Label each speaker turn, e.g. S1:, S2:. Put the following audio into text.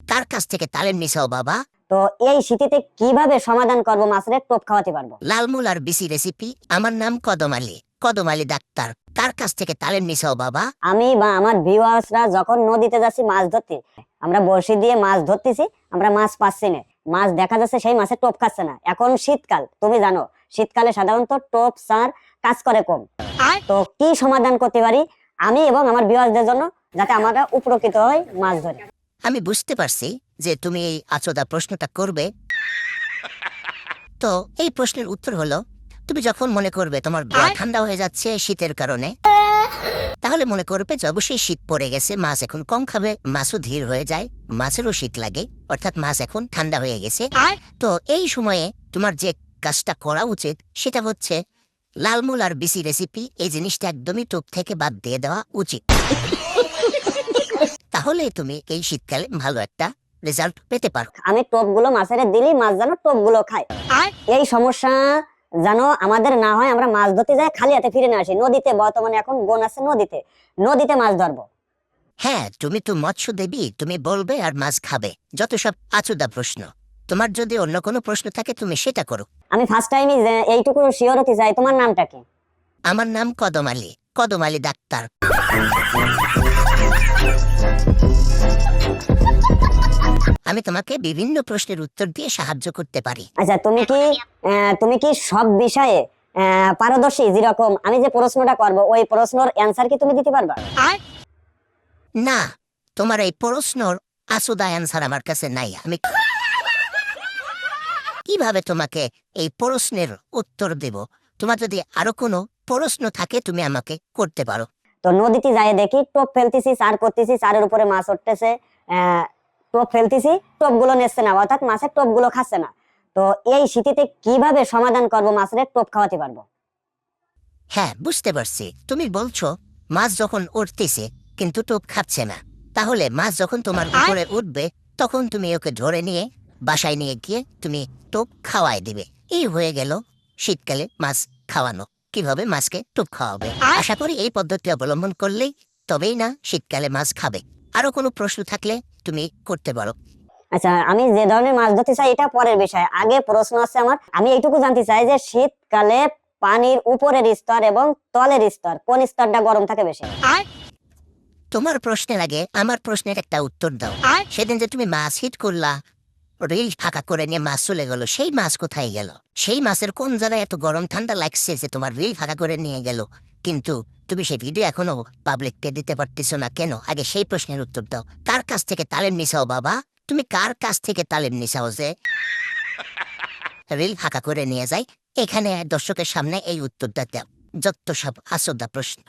S1: কার কাছ থেকে তালিম নিছাও বাবা?
S2: তো এই শীতে কিভাবে সমাধান করব মাছের টোপ খাওয়াতে পারবো?
S1: লালমুল আর বিসি রেসিপি। আমার নাম কদম আলী, কদম আলী ডাক্তার। কার কাছ থেকে তালিম নিছাও বাবা?
S2: আমি বা আমার ভিউয়ার্সরা যখন নদীতে যাচ্ছি মাছ ধরতে, আমরা বড়শি দিয়ে মাছ ধরতেছি, আমরা মাছ পাচ্ছি না, মাছ দেখা যাচ্ছে সেই মাছের টোপ খাচ্ছে না। এখন শীতকাল, তুমি জানো শীতকালে সাধারণত টোপ সার কাজ করে কম। তো কি সমাধান করতে পারি আমি এবং আমার ভিউয়ার্সদের জন্য, যাতে আমরা উপকৃত হই মাছ ধরে?
S1: আমি বুঝতে পারছি যে তুমি এই আচোদা প্রশ্নটা করবে। তো এই প্রশ্নের উত্তর হলো, তুমি যখন মনে করবে তোমার গা ঠান্ডা হয়ে যাচ্ছে শীতের কারণে, তাহলে মনে করবে যে অবশ্যই শীত পড়ে গেছে, মাছ এখন কম খাবে, মাছও ধীর হয়ে যায়, মাছেরও শীত লাগে, অর্থাৎ মাছ এখন ঠান্ডা হয়ে গেছে। তো এই সময়ে তোমার যে কাজটা করা উচিত সেটা হচ্ছে লালমুল আর বিসি রেসিপি এই জিনিসটা একদমই টোপ থেকে বাদ দিয়ে দেওয়া উচিত। তাহলে তুমি এই শীতকালে ভালো একটা রেজাল্ট পেতে পারো।
S2: আমি টোপগুলো মাছের দিলি, মাছ যেন টোপগুলো খায়। এই সমস্যা যেন আমাদের না হয়, আমরা মাছ ধরতে যাই খালি হাতে ফিরে না আসি। নদীতে বর্তমানে এখন বোন আছে, নদীতে মাছ ধরবো।
S1: হ্যাঁ, তুমি তো মৎস্য দেবী, তুমি বলবে আর মাছ খাবে, যত সব আচুদা প্রশ্ন। তোমার যদি অন্য কোনো প্রশ্ন থাকে তুমি সেটা করো।
S2: আমি ফার্স্ট টাইমই এইটুকু শিওর হতে চাই, তোমার নামটা কি?
S1: আমার নাম কদম আলী, কদম আলী ডাক্তার। আমি তোমাকে বিভিন্ন প্রশ্নের উত্তর দিয়ে সাহায্য করতে পারি।
S2: আচ্ছা, তুমি কি সব বিষয়ে পারদর্শী? যেরকম আমি যে প্রশ্নটা করব ওই প্রশ্নের অ্যানসার কি তুমি দিতে পারবা?
S1: না, তোমার এই প্রশ্নর আসুদা অ্যান্সার আমার কাছে নাই। আমি কিভাবে তোমাকে এই প্রশ্নের উত্তর দেব? তোমার যদি আরো কোনো প্রশ্ন থাকে তুমি আমাকে করতে পারো।
S2: তো নদীতে যাই দেখি টোপ ফেলতেছি, চার করতেছি, চারের উপরে মাছ উঠতেছে, টোপ ফেলতেছি, টোপগুলো নেচ্ছে না, অর্থাৎ মাছের টোপগুলো খাচ্ছে না। তো এই শীতে কিভাবে সমাধান করব, মাছের টোপ খাওয়াতে পারবো?
S1: হ্যাঁ, বুঝতে পারছি। তুমি বলছো মাছ যখন উঠতেছে কিন্তু টোপ খাচ্ছে না, তাহলে মাছ যখন তোমার উপরে উঠবে তখন তুমি ওকে ধরে নিয়ে বাসায় নিয়ে গিয়ে তুমি টোপ খাওয়াই দিবে। এই হয়ে গেল শীতকালে মাছ খাওয়ানো। কিভাবে মাছকে টোপ খাওয়াবে? আশা করি এই পদ্ধতি অবলম্বন করলেই তবেই না শীতকালে মাছ খাবে। আরো কোনো প্রশ্ন থাকলে তুমি করতে পারো।
S2: আচ্ছা, আমি যে ধরনের মাছ ধরতে চাই এটা পরের বিষয়, আগে প্রশ্ন আছে আমার। আমি এইটুকু জানতে চাই যে শীতকালে পানির উপরের স্তর এবং তলের স্তর, কোন স্তরটা গরম থাকে বেশি?
S1: তোমার প্রশ্নের আগে আমার প্রশ্নের একটা উত্তর দাও। সেদিন যে তুমি মাছ হিট করলা, রিল ফাঁকা করে নিয়ে মাছ চলে গেল, সেই মাছ কোথায় গেল? সেই মাছের কোন জায়গায় এত গরম ঠান্ডা লাগছে যে তোমার রিল ফাঁকা করে নিয়ে গেল, কিন্তু তুমি সেই ভিডিও এখনো পাবলিককে দিতে পারতেছো না কেন? আগে সেই প্রশ্নের উত্তর দাও। কার কাছ থেকে তালিম নিছাও বাবা? তুমি কার কাছ থেকে তালিম নিছাও যে রিল ফাঁকা করে নিয়ে যায়? এখানে দর্শকের সামনে এই উত্তরটা দাও। যত সব আসোদা প্রশ্ন।